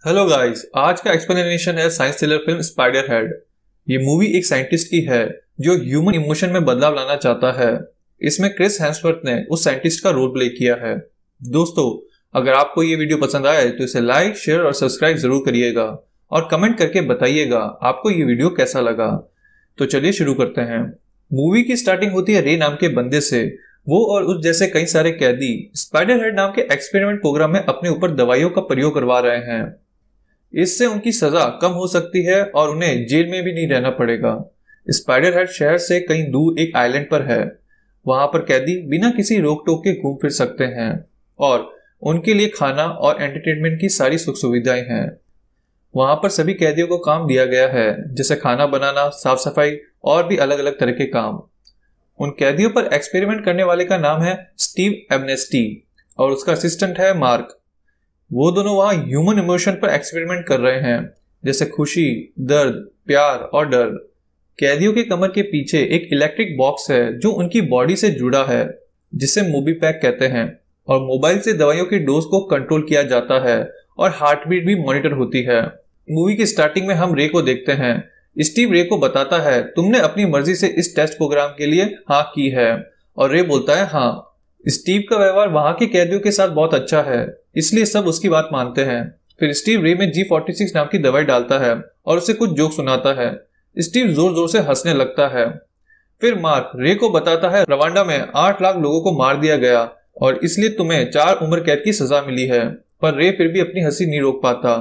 Hello guys, आज का explanation है science thriller film spider head. ये मूवी एक साइंटिस्ट की है जो ह्यूमन इमोशन में बदलाव लाना चाहता है। इसमें क्रिस हेम्सवर्थ ने उस साइंटिस्ट का रोल प्ले किया है। दोस्तों, अगर आपको ये वीडियो पसंद आए तो इसे लाइक, शेयर और सब्सक्राइब जरूर करिएगा और कमेंट करके बताइएगा आपको ये वीडियो कैसा लगा। तो चलिए शुरू करते हैं। मूवी की स्टार्टिंग होती है रे नाम के बंदे से। वो और उस जैसे कई सारे कैदी स्पाइडर हेड नाम के एक्सपेरिमेंट प्रोग्राम में अपने ऊपर दवाइयों का प्रयोग करवा रहे हैं। इससे उनकी सजा कम हो सकती है और उन्हें जेल में भी नहीं रहना पड़ेगा। स्पाइडर हेड शहर से कहीं दूर एक आइलैंड पर है। वहां पर कैदी बिना किसी रोक टोक के घूम फिर सकते हैं और उनके लिए खाना और एंटरटेनमेंट की सारी सुख सुविधाएं हैं। वहां पर सभी कैदियों को काम दिया गया है, जैसे खाना बनाना, साफ सफाई और भी अलग अलग तरह के काम। उन कैदियों पर एक्सपेरिमेंट करने वाले का नाम है स्टीव एमनेस्टी और उसका असिस्टेंट है मार्क। वो दोनों वहां ह्यूमन इमोशन पर एक्सपेरिमेंट कर रहे हैं, जैसे खुशी, दर्द, प्यार और डर। कैदियों के कमर के पीछे एक इलेक्ट्रिक बॉक्स है जो उनकी बॉडी से जुड़ा है, जिसे मोबी पैक कहते हैं, और मोबाइल से दवाइयों की डोज को कंट्रोल किया जाता है और हार्ट बीट भी मॉनिटर होती है। मूवी की स्टार्टिंग में हम रे को देखते हैं। स्टीव रे को बताता है, तुमने अपनी मर्जी से इस टेस्ट प्रोग्राम के लिए हाँ की है, और रे बोलता है हाँ। स्टीव का व्यवहार वहां के कैदियों के साथ बहुत अच्छा है, इसलिए सब उसकी बात मानते हैं। फिर स्टीव रे में G46 नाम की दवाई डालता है और उसे कुछ जोक सुनाता है। स्टीव जोर जोर से हंसने लगता है। फिर मार्क रे को बताता है, रवांडा में 8 लाख लोगों को मार दिया गया और इसलिए तुम्हें 4 उम्र कैद की सजा मिली है। पर रे फिर भी अपनी हंसी नहीं रोक पाता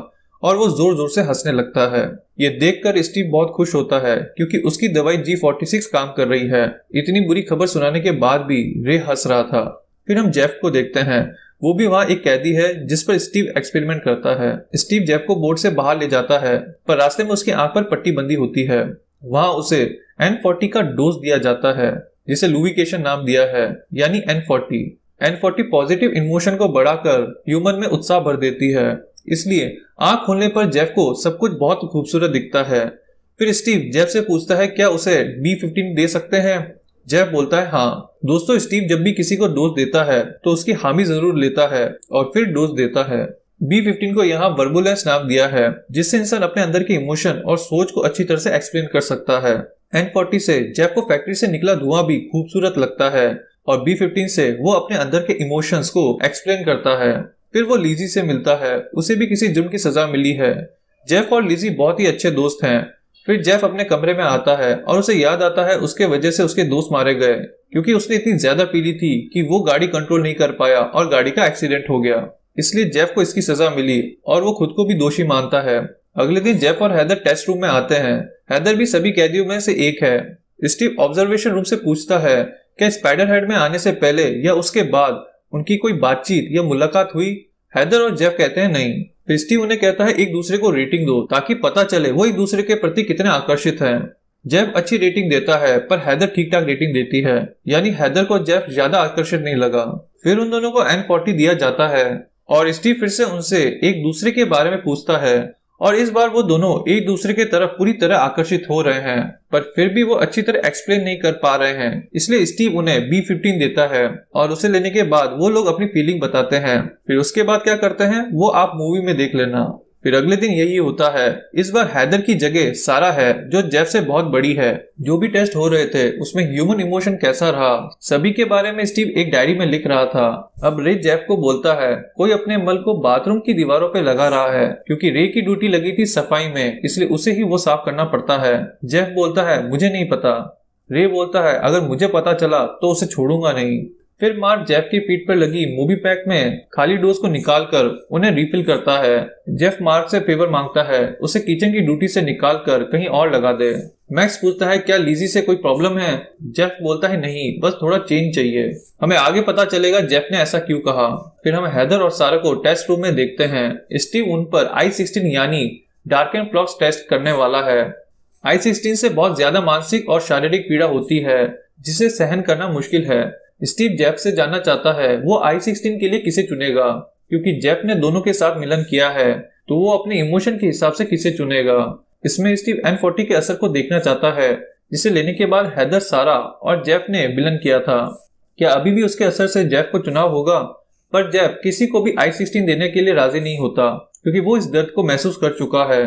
और वो जोर जोर से हंसने लगता है। ये देखकर स्टीव बहुत खुश होता है क्योंकि उसकी दवाई G46 काम कर रही है। इतनी बुरी खबर सुनाने के बाद भी रे हंस रहा था। फिर हम जेफ को देखते हैं। वो भी वहाँ एक कैदी है जिस पर स्टीव एक्सपेरिमेंट करता है। स्टीव जेफ को बोर्ड से बाहर ले जाता है, पर रास्ते में उसकी आंख पर पट्टी बंदी होती है। वहाँ उसे N40 का डोज दिया जाता है, जिसे लुब्रिकेशन नाम दिया है, यानी N40। N40 पॉजिटिव इमोशन को बढ़ाकर ह्यूमन में उत्साह भर देती है, इसलिए आंख खोलने पर जेफ को सब कुछ बहुत खूबसूरत दिखता है। फिर स्टीव जेफ से पूछता है, क्या उसे B15 दे सकते हैं? जेफ बोलता है हाँ। दोस्तों, स्टीव जब भी किसी को डोज देता है तो उसकी हामी जरूर लेता है और फिर डोज देता है। B15 को यहाँ वर्बुलेंस नाम दिया है, जिससे इंसान अपने अंदर के इमोशन और सोच को अच्छी तरह से एक्सप्लेन कर सकता है। N40 से जेफ को फैक्ट्री से निकला धुआं भी खूबसूरत लगता है और B15 से वो अपने अंदर के इमोशंस को एक्सप्लेन करता है। फिर वो लिजी से मिलता है। उसे भी किसी जुर्म की सजा मिली है। जेफ और लिजी बहुत ही अच्छे दोस्त हैं। फिर जेफ अपने कमरे में आता है और उसे याद आता है उसके वजह से उसके दोस्त मारे गए, क्योंकि उसने इतनी ज्यादा पी ली थी कि वो गाड़ी कंट्रोल नहीं कर पाया और गाड़ी का एक्सीडेंट हो गया। इसलिए जेफ को इसकी सजा मिली और वो खुद को भी दोषी मानता है। अगले दिन जेफ और हैदर टेस्ट रूम में आते हैं। हैदर भी सभी कैदियों में से एक है। स्टीव ऑब्जर्वेशन रूम से पूछता है, क्या स्पाइडर हेड में आने से पहले या उसके बाद उनकी कोई बातचीत या मुलाकात हुई? हैदर और जेफ कहते हैं नहीं। फिर स्टीव उन्हें कहता है, एक दूसरे को रेटिंग दो ताकि पता चले वो एक दूसरे के प्रति कितने आकर्षित हैं। जेफ अच्छी रेटिंग देता है, पर हैदर ठीक ठाक रेटिंग देती है, यानी हैदर को जेफ ज्यादा आकर्षित नहीं लगा। फिर उन दोनों को N40 दिया जाता है और स्टीव फिर से उनसे एक दूसरे के बारे में पूछता है और इस बार वो दोनों एक दूसरे के तरफ पूरी तरह आकर्षित हो रहे हैं, पर फिर भी वो अच्छी तरह एक्सप्लेन नहीं कर पा रहे हैं। इसलिए स्टीव उन्हें B15 देता है और उसे लेने के बाद वो लोग अपनी फीलिंग बताते हैं। फिर उसके बाद क्या करते हैं वो आप मूवी में देख लेना। फिर अगले दिन यही होता है। इस बार हैदर की जगह सारा है, जो जेफ से बहुत बड़ी है। जो भी टेस्ट हो रहे थे उसमें ह्यूमन इमोशन कैसा रहा, सभी के बारे में स्टीव एक डायरी में लिख रहा था। अब रे जेफ को बोलता है, कोई अपने मल को बाथरूम की दीवारों पे लगा रहा है, क्योंकि रे की ड्यूटी लगी थी सफाई में, इसलिए उसे ही वो साफ करना पड़ता है। जेफ बोलता है, मुझे नहीं पता। रे बोलता है, अगर मुझे पता चला तो उसे छोड़ूंगा नहीं। फिर मार्क जेफ की पीठ पर लगी मूवी पैक में खाली डोज को निकालकर उन्हें रिफिल करता है। जेफ मार्क से फेवर मांगता है, उसे किचन की ड्यूटी से निकालकर कहीं और लगा दे। मैक्स पूछता है, क्या लिजी से कोई प्रॉब्लम है? जेफ बोलता है, नहीं, बस थोड़ा चेंज चाहिए। हमें आगे पता चलेगा जेफ ने ऐसा क्यों कहा। फिर हम हैदर और सारा को टेस्ट रूम में देखते हैं। स्टीव उन पर I16 यानी डार्क एंड फ्लॉक्स टेस्ट करने वाला है। I16 से बहुत ज्यादा मानसिक और शारीरिक पीड़ा होती है, जिसे सहन करना मुश्किल है। स्टीव जेफ से जानना चाहता है वो I16 के लिए किसे चुनेगा, क्योंकि जेफ ने दोनों के साथ मिलन किया है, तो वो अपने इमोशन के हिसाब से किसे चुनेगा। इसमें स्टीव N40 के असर को देखना चाहता है, जिसे लेने के बाद हैदर, सारा और जेफ ने मिलन किया था। क्या अभी भी उसके असर से जेफ को चुनाव होगा? पर जेफ किसी को भी I16 देने के लिए राजी नहीं होता। क्योंकि वो इस दर्द को महसूस कर चुका है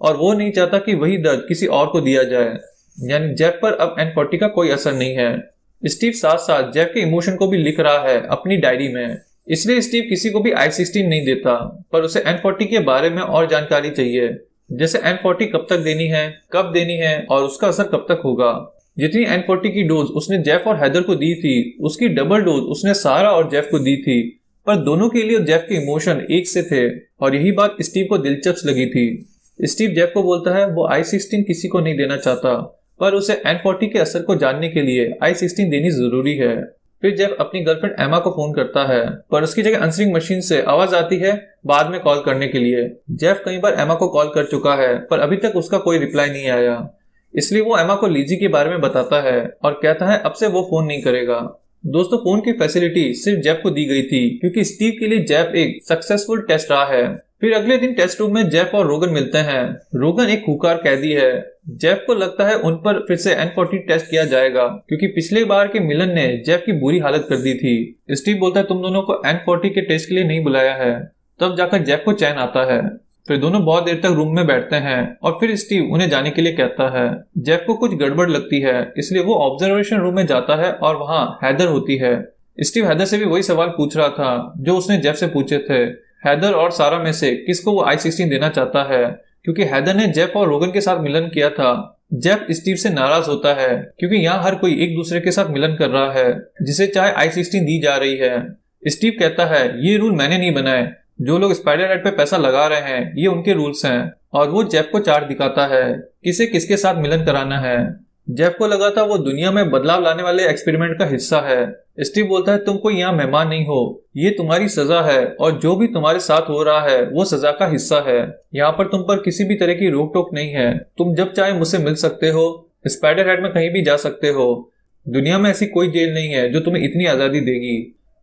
और वो नहीं चाहता कि वही दर्द किसी और को दिया जाए। यानी जेफ पर अब N40 का कोई असर नहीं है। स्टीव साथ साथ जेफ के इमोशन को भी लिख रहा है अपनी डायरी में। इसलिए स्टीव किसी को भी I-16 नहीं देता, पर उसे N40 के बारे में और जानकारी चाहिए, जैसे N40 कब तक देनी है, कब देनी है और उसका असर कब तक होगा। जितनी N40 की डोज उसने जेफ और हैदर को दी थी, उसकी डबल डोज उसने सारा और जेफ को दी थी, पर दोनों के लिए जेफ के इमोशन एक से थे और यही बात स्टीव को दिलचस्प लगी थी। स्टीव जेफ को बोलता है वो I-16 किसी को नहीं देना चाहता, पर उसे N40 के असर को जानने के लिए I-16 देनी जरूरी है। फिर जेफ अपनी गर्लफ्रेंड एमा को फोन करता है, पर उसकी जगह आंसरिंग मशीन से आवाज आती है बाद में कॉल करने के लिए। जेफ कई बार एमा को कॉल कर चुका है, पर अभी तक उसका कोई रिप्लाई नहीं आया। इसलिए वो एमा को लिजी के बारे में बताता है और कहता है अब से वो फोन नहीं करेगा। दोस्तों, फोन की फैसिलिटी सिर्फ जेफ को दी गई थी क्योंकि स्टीव के लिए जेफ एक सक्सेसफुल टेस्ट रहा है। फिर अगले दिन टेस्ट रूम में जेफ और रोगन मिलते हैं। रोगन एक खूंखार कैदी है। जेफ को लगता है उन पर फिर से N40 टेस्ट किया जाएगा क्योंकि पिछले बार के मिलन ने जेफ की बुरी हालत कर दी थी। स्टीव बोलता है तुम दोनों को N40 के टेस्ट के लिए नहीं बुलाया है। तब जाकर जेफ को चैन आता है। फिर दोनों बहुत देर तक रूम में बैठते हैं और फिर स्टीव उन्हें जाने के लिए कहता है। जेफ को कुछ गड़बड़ लगती है, इसलिए वो ऑब्जर्वेशन रूम में जाता है और वहाँ हैदर होती है। स्टीव हैदर से भी वही सवाल पूछ रहा था जो उसने जेफ से पूछे थे। हैदर और सारा में से किसको वो I-16 देना चाहता है, क्योंकि हैदर ने जेफ और रोगन के साथ मिलन किया था। जेफ स्टीव से नाराज होता है क्योंकि यहाँ हर कोई एक दूसरे के साथ मिलन कर रहा है जिसे चाहे I-16 दी जा रही है। स्टीव कहता है ये रूल मैंने नहीं बनाए, जो लोग स्पाइडर हेड पे पैसा लगा रहे हैं ये उनके रूल्स हैं। और वो जेफ को चार्ट दिखाता है किसे किसके साथ मिलन कराना है। जेफ को लगा था वो दुनिया में बदलाव लाने वाले एक्सपेरिमेंट का हिस्सा है। स्टीव बोलता है तुम कोई यहाँ मेहमान नहीं हो, ये तुम्हारी सजा है और जो भी तुम्हारे साथ हो रहा है वो सजा का हिस्सा है। यहाँ पर तुम पर किसी भी तरह की रोक टोक नहीं है। तुम जब चाहे मुझसे मिल सकते हो, स्पाइडर हेड में कहीं भी जा सकते हो। दुनिया में ऐसी कोई जेल नहीं है जो तुम्हें इतनी आजादी देगी।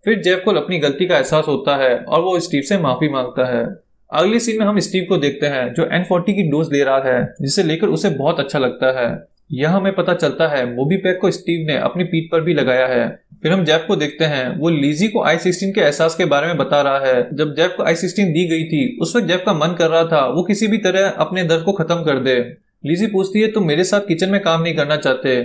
फिर जेफ को अपनी गलती का एहसास होता है और वो स्टीव से माफी मांगता है। अगली सीन में हम स्टीव को देखते हैं जो N40 की डोज ले रहा है, जिसे लेकर उसे बहुत अच्छा लगता है। यह हमें पता चलता है मोबी पैक को स्टीव ने अपनी पीठ पर भी लगाया है। फिर हम जेफ को देखते हैं, वो लिजी को I-16 के एहसास के बारे में बता रहा है। जब जेफ को I-16 दी गई थी उस वक्त जेफ का मन कर रहा था वो किसी भी तरह अपने दर्द को खत्म कर दे। लिजी पूछती है तुम मेरे साथ किचन में काम नहीं करना चाहते,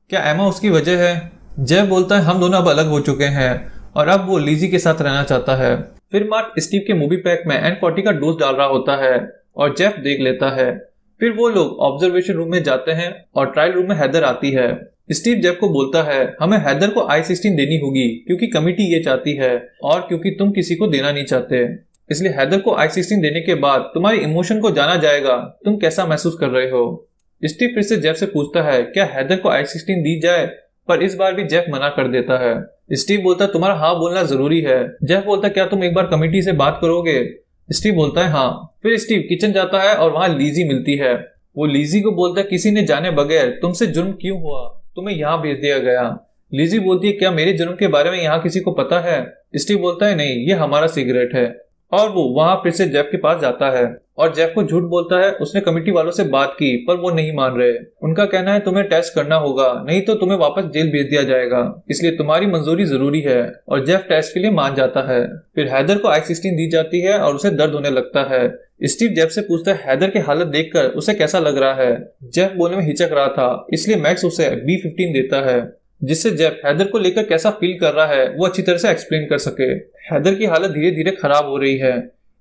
क्या एमा उसकी वजह है? जेफ बोलता है हम दोनों अब अलग हो चुके हैं और अब वो लिजी के साथ रहना चाहता है। फिर मार्क स्टीव के मूवी पैक में N40 का डोज डाल रहा होता है और जेफ देख लेता है। फिर वो लोग ऑब्जर्वेशन रूम में जाते हैं और ट्रायल रूम में हैदर आती है। स्टीव जेफ को बोलता है हमें हैदर को I-16 देनी होगी क्योंकि कमिटी ये चाहती है और क्योंकि तुम किसी को देना नहीं चाहते। इसलिए हैदर को I-16 देने के बाद तुम्हारे इमोशन को जाना जाएगा, तुम कैसा महसूस कर रहे हो। स्टीव फिर से जेफ से पूछता है क्या हैदर को I-16 दी जाए, पर इस बार भी जेफ मना कर देता है। स्टीव बोलता है तुम्हारा हाँ बोलना जरूरी है। जेफ बोलता है क्या तुम एक बार कमिटी से बात करोगे? स्टीव बोलता है हाँ। फिर स्टीव किचन जाता है और वहां लिजी मिलती है। वो लिजी को बोलता है किसी ने जाने बगैर तुमसे जुर्म क्यों हुआ, तुम्हें यहाँ भेज दिया गया। लिजी बोलती है क्या मेरे जुर्म के बारे में यहाँ किसी को पता है? स्टीव बोलता है नहीं, ये हमारा सिगरेट है। और वो वहां फिर से जेफ के पास जाता है और जेफ को झूठ बोलता है उसने कमिटी वालों से बात की, पर वो नहीं मान रहे। उनका कहना है तुम्हें टेस्ट करना होगा, नहीं तो तुम्हें वापस जेल भेज दिया जाएगा, इसलिए तुम्हारी मंजूरी जरूरी है। और जेफ टेस्ट के लिए मान जाता है। फिर हैदर को I-16 दी जाती है और उसे दर्द होने लगता है। स्टीव जेफ से पूछता है हैदर की हालत देखकर उसे कैसा लग रहा है। जेफ बोलने में हिचक रहा था, इसलिए मैक्स उसे B-15 देता है, जिससे जेफ हैदर को लेकर कैसा फील कर रहा है वो अच्छी तरह से एक्सप्लेन कर सके। हैदर की हालत धीरे धीरे खराब हो रही है।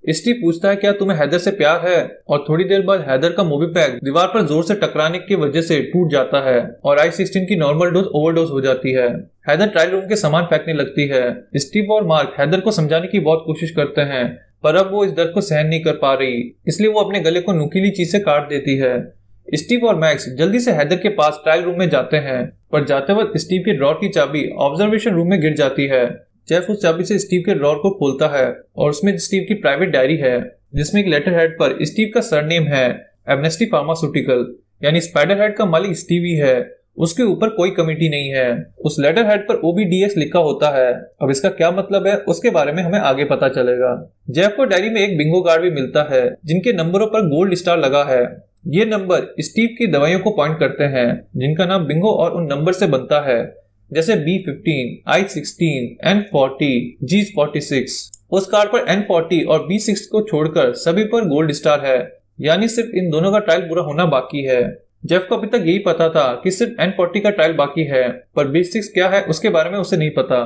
स्टीव पूछता है क्या तुम्हें हैदर से प्यार है, और थोड़ी देर बाद हैदर का मूवी पैक दीवार पर जोर से टकराने की वजह से टूट जाता है और I-16 की नॉर्मल डोज ओवरडोज हो जाती है। हैदर ट्रायल रूम के सामान फेंकने लगती है। स्टीव और मार्क हैदर को समझाने की बहुत कोशिश करते हैं, पर अब वो इस दर्द को सहन नहीं कर पा रही, इसलिए वो अपने गले को नुकीली चीज से काट देती है। स्टीव और मैक्स जल्दी से हैदर के पास ट्रायल रूम में जाते हैं, पर जाते वक्त स्टीव के ड्रॉर की चाबी ऑब्जर्वेशन रूम में गिर जाती है। जेफ उस चाबी से स्टीव के ड्रॉर को खोलता है और उसमें स्टीव की प्राइवेट डायरी है, जिसमें एक लेटर हेड पर स्टीव का सरनेम है एमनेस्टी फार्मास्यूटिकल, यानी स्पाइडर हेड का मालिक स्टीव ही है। उसके ऊपर कोई कमेटी नहीं है। उस लेटर हेड पर OBDX लिखा होता है। अब इसका क्या मतलब है उसके बारे में हमें आगे पता चलेगा। जेफ को डायरी में एक बिंगो कार्ड भी मिलता है जिनके नंबरों पर गोल्ड स्टार लगा है। ये नंबर स्टीव की दवाइयों को पॉइंट करते हैं जिनका नाम बिंगो और उन नंबर से बनता है, जैसे B-15, I-16, N-40, G-46। उस कार्ड पर N40 और B6 को छोड़कर सभी पर गोल्ड स्टार है, यानी सिर्फ इन दोनों का ट्रायल पूरा होना बाकी है। जेफ को अभी तक यही पता था कि सिर्फ N40 का ट्रायल बाकी है, पर B6 क्या है उसके बारे में उसे नहीं पता।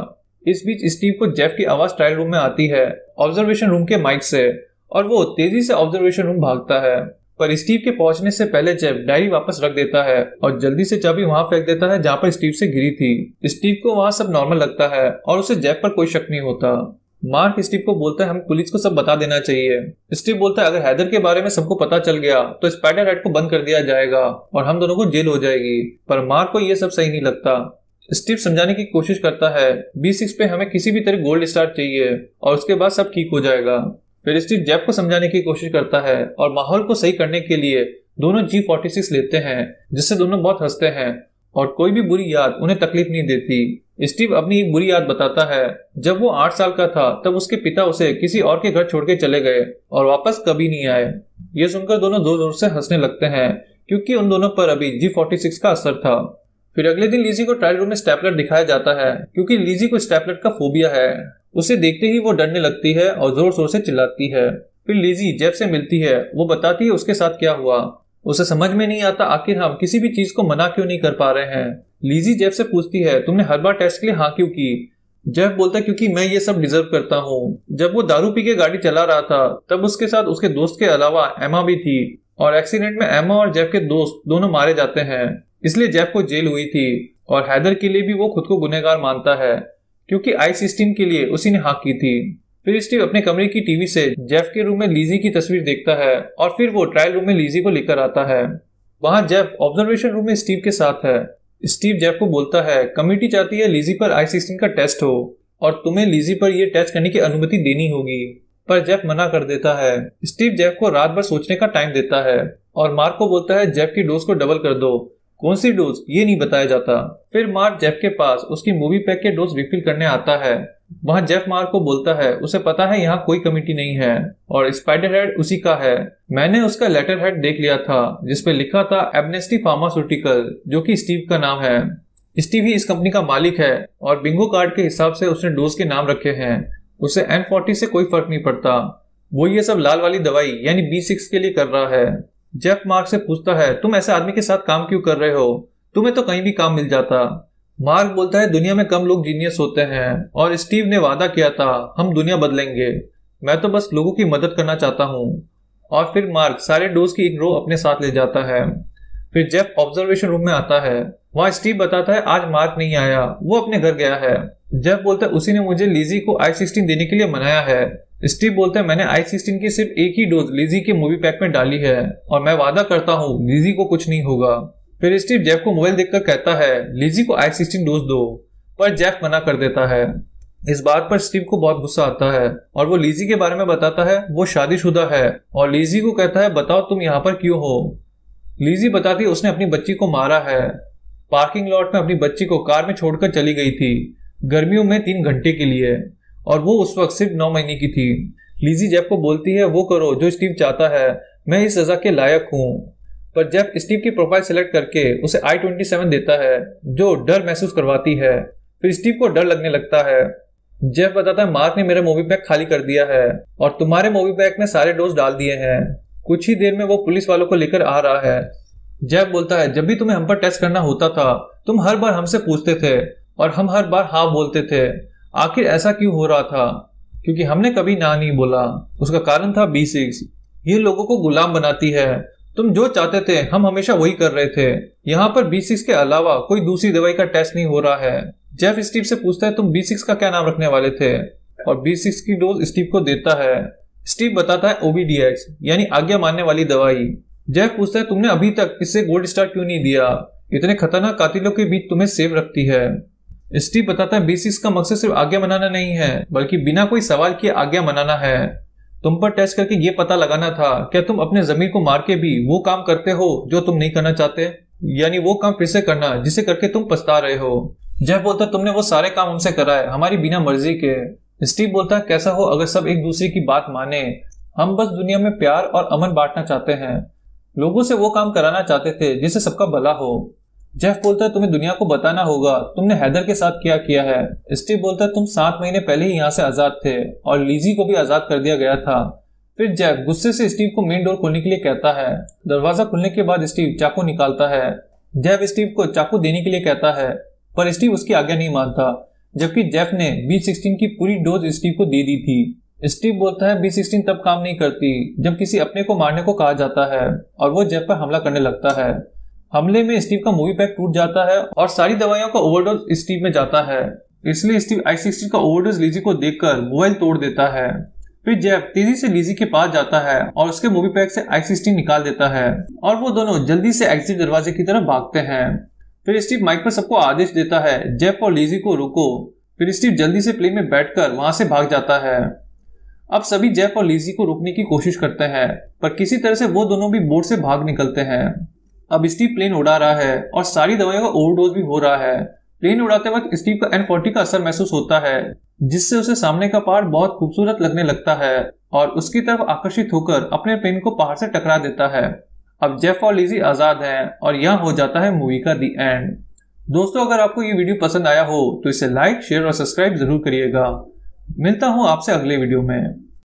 इस बीच स्टीव को जेफ की आवाज ट्रायल रूम में आती है ऑब्जर्वेशन रूम के माइक से, और वो तेजी से ऑब्जर्वेशन रूम भागता है। पर स्टीव के पहुंचने से पहले जेफ डायरी वापस रख देता है और जल्दी से चाबी वहां फेंक देता है जहां पर स्टीव से गिरी थी। स्टीव को वहां सब नॉर्मल लगता है और उसे जेफ पर कोई शक नहीं होता। मार्क स्टीव को बोलता है हमें पुलिस को सब बता देना चाहिए। स्टीव बोलता है अगर हैदर के बारे में सबको पता चल गया तो स्पाइडर हेड को बंद कर दिया जाएगा और हम दोनों को जेल हो जाएगी। पर मार्क को यह सब सही नहीं लगता। स्टीव समझाने की कोशिश करता है B6 पे हमें किसी भी तरह गोल्ड स्टार चाहिए और उसके बाद सब ठीक हो जाएगा। फिर स्टीव जेफ को समझाने की कोशिश करता है और माहौल को सही करने के लिए दोनों G46 लेते हैं, जिससे दोनों बहुत हंसते हैं और कोई भी बुरी याद उन्हें तकलीफ नहीं देती। स्टीव अपनी एक बुरी याद बताता है। जब वो 8 साल का था तब उसके पिता उसे किसी और के घर छोड़ के चले गए और वापस कभी नहीं आए। ये सुनकर दोनों जोर जोर से हंसने लगते हैं क्योंकि उन दोनों पर अभी G46 का असर था। फिर अगले दिन लीजी को ट्रायल रूम में स्टेपलर दिखाया जाता है क्योंकि लीजी को स्टेपलर का फोबिया है। उसे देखते ही वो डरने लगती है और जोर शोर से चिल्लाती है। फिर लीजी जेफ से मिलती है। वो बताती है उसके साथ क्या हुआ। उसे समझ में नहीं आता आखिर हम किसी भी चीज को मना क्यों नहीं कर पा रहे हैं। लीजी जेफ से पूछती है तुमने हर बार टेस्ट के लिए हाँ क्यों की। जेफ बोलता है क्योंकि मैं ये सब डिजर्व करता हूँ। जब वो दारू पी के गाड़ी चला रहा था तब उसके साथ उसके दोस्त के अलावा एमा भी थी और एक्सीडेंट में एमा और जेफ के दोस्त दोनों मारे जाते हैं, इसलिए जेफ को जेल हुई थी। और हैदर के लिए भी वो खुद को गुनहगार मानता है क्योंकि I-16 के लिए उसी ने हाँ की थी। फिर स्टीव अपने कमरे की टीवी से जेफ के रूम में लीजी की तस्वीर देखता है और फिर वो ट्रायल रूम में लीजी को लेकर आता है। वहां जेफ ऑब्जर्वेशन रूम में स्टीव के साथ है। स्टीव जेफ को बोलता है कमिटी चाहती है लीजी पर I-16 का टेस्ट हो और तुम्हें लीजी पर यह टेस्ट करने की अनुमति देनी होगी, पर जेफ मना कर देता है। स्टीव जेफ को रात भर सोचने का टाइम देता है और मार्क को बोलता है जेफ की डोज को डबल कर दो। कौन सी डोज ये नहीं बताया जाता। फिर मार्क जेफ के पास उसकी मूवी पैक के डोज रिफिल करने आता है। वहां जेफ मार्क को बोलता है उसे पता है यहाँ कोई कमिटी नहीं है और स्पाइडर हेड उसी का है। मैंने उसका लेटर हेड देख लिया था जिसपे लिखा था एमनेस्टी फार्मास्यूटिकल, जो कि स्टीव का नाम है। स्टीव ही इस कंपनी का मालिक है और बिंगो कार्ड के हिसाब से उसने डोज के नाम रखे हैं। उसे N40 से कोई फर्क नहीं पड़ता। वो ये सब लाल वाली दवाई यानी B6 के लिए कर रहा है। जेफ मार्क से पूछता है तुम ऐसे आदमी के साथ काम क्यों कर रहे हो, तुम्हें तो कहीं भी काम मिल जाता। मार्क बोलता है दुनिया में कम लोग जीनियस होते हैं और स्टीव ने वादा किया था हम दुनिया बदलेंगे, मैं तो बस लोगों की मदद करना चाहता हूँ। और फिर मार्क सारे डोज की एक रो अपने साथ ले जाता है। फिर जेफ ऑब्जर्वेशन रूम में आता है। वहां स्टीव बताता है आज मार्क नहीं आया, वो अपने घर गया है। जेफ बोलता है उसी ने मुझे लीजी को I-16 देने के लिए मनाया है। स्टीव बोलता है मैंने I-16 की सिर्फ एक ही डोज लीजी के मूवी पैक में डाली है और मैं वादा करता हूँ लीजी को कुछ नहीं होगा। फिर स्टीव जेफ को मोबाइल देखकर कहता है लीजी को I-16 डोज दो, पर जेफ मना कर देता है। इस बात पर स्टीव को बहुत गुस्सा आता है और वो लीजी के बारे में बताता है वो शादीशुदा है और लीजी को कहता है बताओ तुम यहाँ पर क्यों हो। लीजी बताती है उसने अपनी बच्ची को मारा है। पार्किंग लॉट में अपनी बच्ची को कार में छोड़कर चली गई थी गर्मियों में 3 घंटे के लिए और वो उस वक्त सिर्फ 9 महीने की थी। लीजी जेफ को बोलती है वो करो जो स्टीव चाहता है, मैं इस सजा के लायक हूँ। पर जेफ स्टीव की प्रोफाइल सेलेक्ट करके उसे I-27 देता है जो डर महसूस करवाती है। फिर स्टीव को डर लगने लगता है। जेफ बताता है मार्क ने मेरा मूवी बैग खाली कर दिया है और तुम्हारे मूवी बैग में सारे डोज डाल दिए हैं। कुछ ही देर में वो पुलिस वालों को लेकर आ रहा है। जेफ बोलता है जब भी तुम्हें हम पर टेस्ट करना होता था तुम हर बार हमसे पूछते थे और हम हर बार हाँ बोलते थे। आखिर ऐसा क्यों हो रहा था? क्योंकि हमने कभी ना नहीं बोला। उसका कारण था B6। ये लोगों को गुलाम बनाती है। तुम जो चाहते थे हम हमेशा वही कर रहे थे। यहाँ पर B6 के अलावा कोई दूसरी दवाई का टेस्ट नहीं हो रहा है। जेफ स्टीव से पूछता है तुम B6 का क्या नाम रखने वाले थे और B6 की डोज स्टीव को देता है। स्टीव बताता है OBDX यानी आज्ञा मानने वाली दवाई। जेफ पूछता है तुमने अभी तक इससे गोल्ड स्टार क्यों नहीं दिया, इतने खतरनाक कातिलों के बीच तुम्हें सेफ रखती है। स्टीव बताता है B6 का मकसद सिर्फ आज्ञा मनाना नहीं है बल्कि बिना कोई सवाल किए आज्ञा मनाना है। तुम पर टेस्ट करके ये पता लगाना था क्या तुम अपने जमीर को मार के भी वो काम करते हो जो तुम नहीं करना चाहते, यानी वो काम फिर से करना जिसे करके तुम पछता रहे हो। जेफ बोलता है तुमने वो सारे काम हमसे कराए हमारी बिना मर्जी के। स्टीव बोलता है कैसा हो अगर सब एक दूसरे की बात माने, हम बस दुनिया में प्यार और अमन बांटना चाहते हैं, लोगों से वो काम कराना चाहते थे जिससे सबका भला हो। जेफ बोलता है तुम्हें दुनिया को बताना होगा तुमने हैदर के साथ क्या किया है। स्टीव बोलता है तुम 7 महीने पहले ही यहाँ से आजाद थे और लीजी को भी आजाद कर दिया गया था। फिर जेफ गुस्से से स्टीव को मेन डोर खोलने के लिए कहता है। दरवाजा खुलने के बाद स्टीव चाकू निकालता है। जेफ स्टीव को चाकू देने के लिए कहता है पर स्टीव उसकी आज्ञा नहीं मानता, जबकि जेफ ने B16 की पूरी डोज स्टीव को दे दी थी। स्टीव बोलता है B16 तब काम नहीं करती जब किसी अपने को मारने को कहा जाता है और वो जेफ पर हमला करने लगता है। हमले में स्टीव का मूवी पैक टूट जाता है और सारी दवाइयों का ओवरडोज स्टीव में जाता है, इसलिए स्टीव I-16 का ओवरडोज लीजी को देखकर मोबाइल तोड़ देता है। फिर जेफ तेजी से लीजी के पास जाता है और उसके मूवी पैक से I-16 निकाल देता है और वो दोनों जल्दी से एग्जिट दरवाजे की तरफ भागते हैं। फिर स्टीव माइक पर सबको आदेश देता है जेफ और लीजी को रोको। फिर स्टीव जल्दी से प्लेन में बैठकर वहां से भाग जाता है। अब सभी जेफ और लीजी को रोकने की कोशिश करते हैं पर किसी तरह से वो दोनों भी बोर्ड से भाग निकलते हैं। अब स्टीव प्लेन उड़ा रहा है और सारी दवाइयों का ओवरडोज भी हो रहा है। प्लेन उड़ाते वक्त स्टीव का N40 का असर महसूस होता है, जिससे उसे सामने का पहाड़ बहुत खूबसूरत लगने लगता है और उसकी तरफ आकर्षित होकर अपने प्लेन को पहाड़ से टकरा देता है। अब जेफ और लीजी आजाद हैं और यहाँ हो जाता है मूवी का दी एंड। दोस्तों, अगर आपको ये वीडियो पसंद आया हो तो इसे लाइक, शेयर और सब्सक्राइब जरूर करिएगा। मिलता हूँ आपसे अगले वीडियो में।